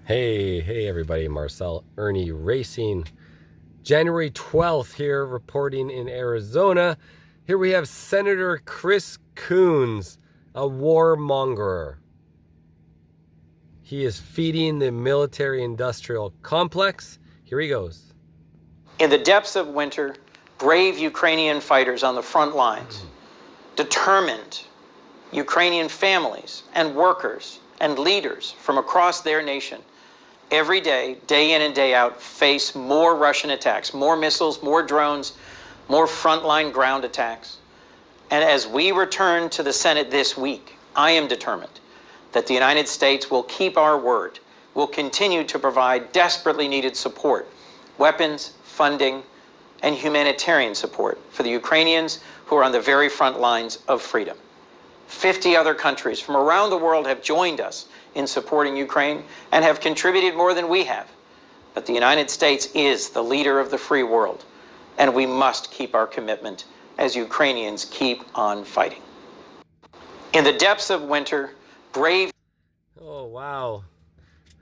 Hey everybody, Marcel Irnieracing. January 12th here, reporting in Arizona. Here we have Senator Chris Coons, a warmonger. He is feeding the military-industrial complex. Here he goes. In the depths of winter, brave Ukrainian fighters on the front lines, determined Ukrainian families and workers and leaders from across their nation, every day, day in and day out, face more Russian attacks, more missiles, more drones, more frontline ground attacks. And as we return to the Senate this week, I am determined that the United States will keep our word, will continue to provide desperately needed support, weapons, funding, and humanitarian support for the Ukrainians who are on the very front lines of freedom. 50 other countries from around the world have joined us in supporting Ukraine and have contributed more than we have. But the United States is the leader of the free world, and we must keep our commitment as Ukrainians keep on fighting. In the depths of winter, brave... Oh, wow.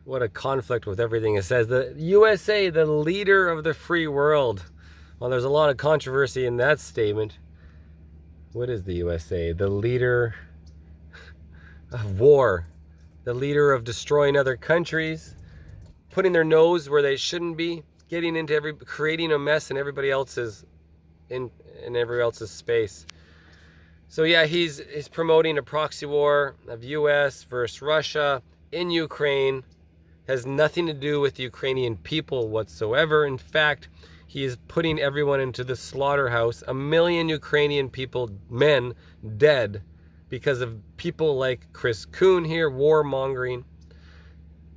What a conflict with everything it says. The USA, the leader of the free world. Well, there's a lot of controversy in that statement. What is the USA? The leader of war. The leader of destroying other countries, putting their nose where they shouldn't be, getting into creating a mess in everybody else's in everybody else's space. So yeah, he's promoting a proxy war of US versus Russia in Ukraine. Has nothing to do with the Ukrainian people whatsoever. In fact, he is putting everyone into the slaughterhouse. 1 million Ukrainian people, men, dead because of people like Chris Coons here, warmongering.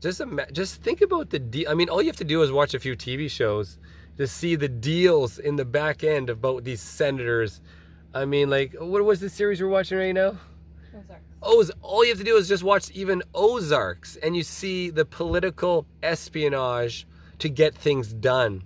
Just think about the deal. I mean, all you have to do is watch a few TV shows to see the deals in the back end about these senators. I mean, like, what was the series we're watching right now? Ozarks. All you have to do is just watch even Ozarks, and you see the political espionage to get things done.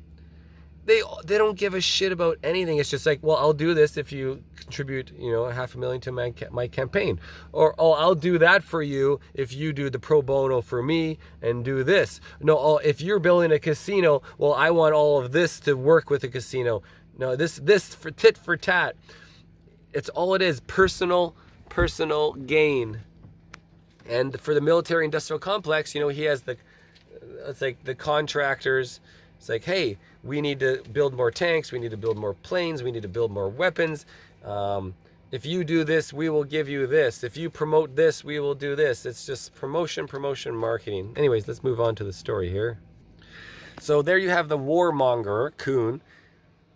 They don't give a shit about anything. It's just like, well, I'll do this if you contribute, $500,000 to my campaign. Or, oh, I'll do that for you if you do the pro bono for me and do this. No, if you're building a casino, well, I want all of this to work with the casino. No, this for tit for tat. It's all it is, personal gain. And for the military industrial complex, he has it's like the contractors. It's like, hey, we need to build more tanks, we need to build more planes, we need to build more weapons. If you do this, we will give you this. If you promote this, we will do this. It's just promotion, marketing. Anyways, let's move on to the story here. So there you have the warmonger, Coons.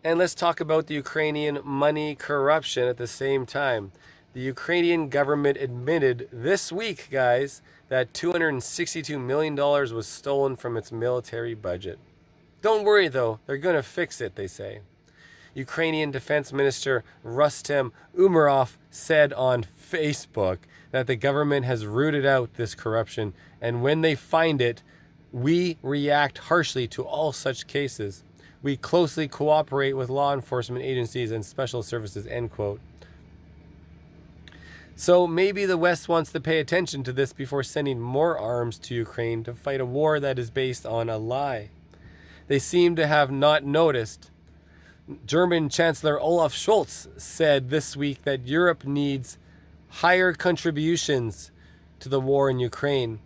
And let's talk about the Ukrainian money corruption at the same time. The Ukrainian government admitted this week, guys, that $262 million was stolen from its military budget. Don't worry, though. They're going to fix it, they say. Ukrainian Defense Minister Rustem Umerov said on Facebook that the government has rooted out this corruption, and when they find it, we react harshly to all such cases. We closely cooperate with law enforcement agencies and special services, end quote. So maybe the West wants to pay attention to this before sending more arms to Ukraine to fight a war that is based on a lie. They seem to have not noticed. German Chancellor Olaf Scholz said this week that Europe needs higher contributions to the war in Ukraine.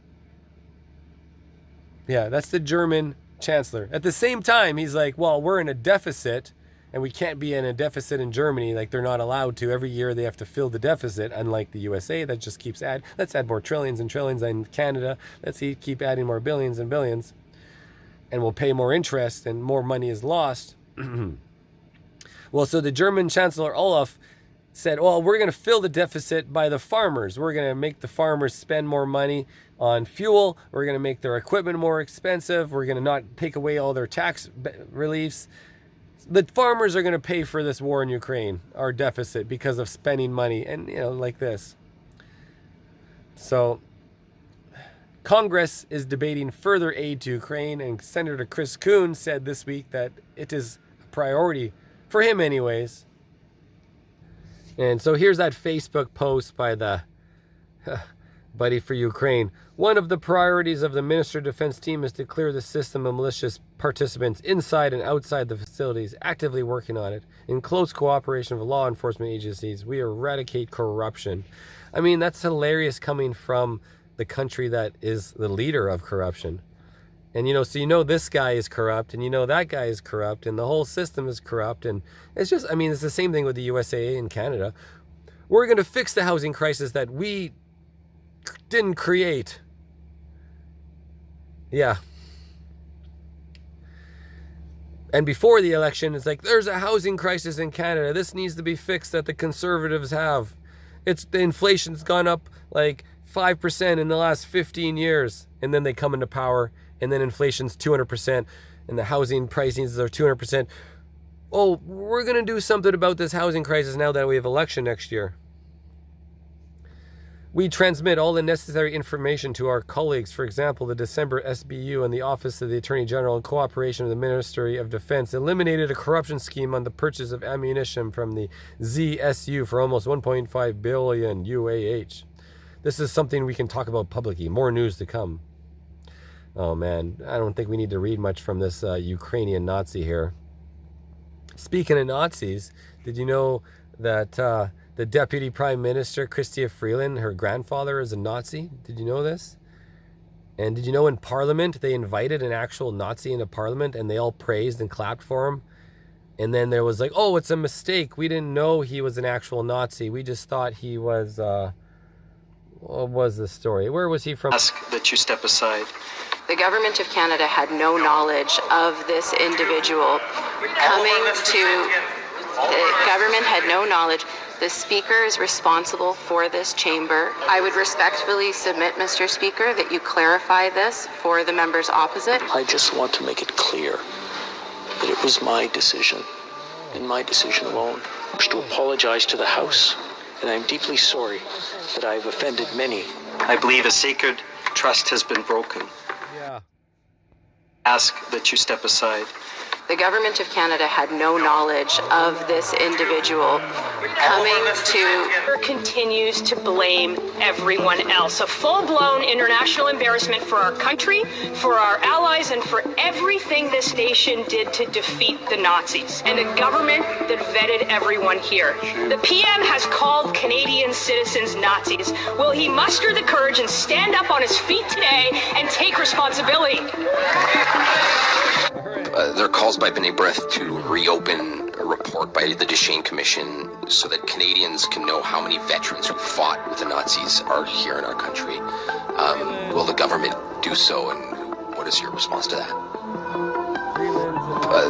Yeah, that's the German Chancellor. At the same time, he's like, well, we're in a deficit, and we can't be in a deficit in Germany. Like, they're not allowed to. Every year they have to fill the deficit, unlike the USA that just keeps let's add more trillions and trillions. And Canada, let's keep adding more billions and billions. And we'll pay more interest and more money is lost. Well, so the German Chancellor Olaf said, well, we're going to fill the deficit by the farmers. We're going to make the farmers spend more money on fuel. We're going to make their equipment more expensive. We're going to not take away all their tax reliefs. The farmers are going to pay for this war in Ukraine, our deficit, because of spending money and, like this. So Congress is debating further aid to Ukraine, and Senator Chris Coons said this week that it is a priority for him anyways. And so here's that Facebook post by the buddy, for Ukraine. One of the priorities of the Minister of Defense team is to clear the system of malicious participants inside and outside the facilities, actively working on it. In close cooperation with law enforcement agencies, we eradicate corruption. I mean, that's hilarious coming from the country that is the leader of corruption. And, so this guy is corrupt, and that guy is corrupt, and the whole system is corrupt. And it's just, it's the same thing with the USA and Canada. We're going to fix the housing crisis that we didn't create. Yeah. And before the election, it's like, there's a housing crisis in Canada. This needs to be fixed that the Conservatives have. The inflation's gone up like 5% in the last 15 years. And then they come into power, and then inflation's 200%, and the housing pricings are 200%. Oh, we're going to do something about this housing crisis now that we have election next year. We transmit all the necessary information to our colleagues. For example, the December SBU and the Office of the Attorney General, in cooperation with the Ministry of Defense, eliminated a corruption scheme on the purchase of ammunition from the ZSU for almost 1.5 billion UAH. This is something we can talk about publicly. More news to come. Oh man, I don't think we need to read much from this Ukrainian Nazi here. Speaking of Nazis, did you know that the Deputy Prime Minister, Chrystia Freeland, her grandfather is a Nazi? Did you know this? And did you know in Parliament, they invited an actual Nazi into Parliament, and they all praised and clapped for him? And then there was like, oh, it's a mistake. We didn't know he was an actual Nazi. We just thought he was, what was the story? Where was he from? Ask that you step aside. The government of Canada had no knowledge of this individual coming to, the government had no knowledge. The Speaker is responsible for this chamber. I would respectfully submit, Mr. Speaker, that you clarify this for the members opposite. I just want to make it clear that it was my decision, and my decision alone. I wish to apologize to the House, and I'm deeply sorry that I've offended many. I believe a sacred trust has been broken. Yeah. Ask that you step aside. The government of Canada had no knowledge of this individual coming to... Continues to blame everyone else. A full-blown international embarrassment for our country, for our allies, and for everything this nation did to defeat the Nazis. And a government that vetted everyone here. The PM has called Canadian citizens Nazis. Will he muster the courage and stand up on his feet today and take responsibility? There are calls by B'nai B'rith to reopen a report by the Deschênes Commission so that Canadians can know how many veterans who fought with the Nazis are here in our country. Will the government do so, and what is your response to that?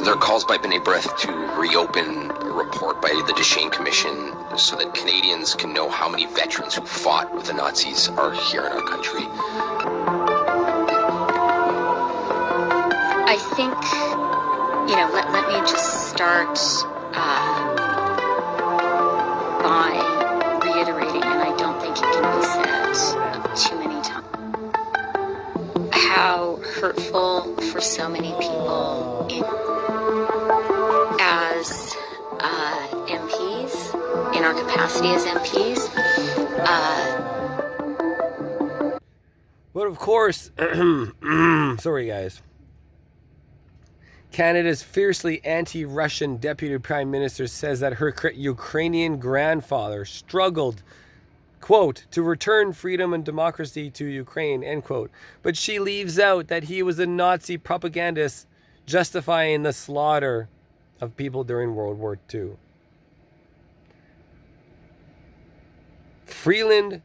There are calls by B'nai B'rith to reopen a report by the Deschênes Commission so that Canadians can know how many veterans who fought with the Nazis are here in our country. I think, let me just start by reiterating, and I don't think it can be said too many times, how hurtful for so many people as MPs, in our capacity as MPs. But of course, sorry guys. Canada's fiercely anti-Russian Deputy Prime Minister says that her Ukrainian grandfather struggled, quote, to return freedom and democracy to Ukraine, end quote. But she leaves out that he was a Nazi propagandist justifying the slaughter of people during World War II. Freeland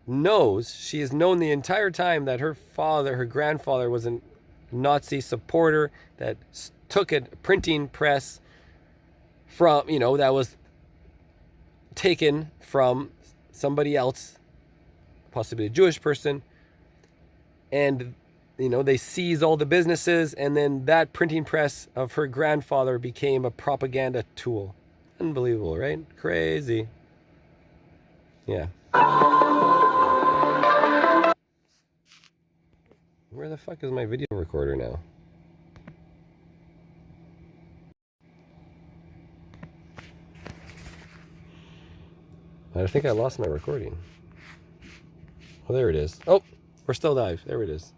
knows, she has known the entire time that her grandfather was a Nazi supporter that took a printing press from, that was taken from somebody else, possibly a Jewish person, and, they seized all the businesses, and then that printing press of her grandfather became a propaganda tool. Unbelievable, right? Crazy. Yeah. Where the fuck is my video recorder now? I think I lost my recording. Oh, there it is. Oh, we're still live. There it is.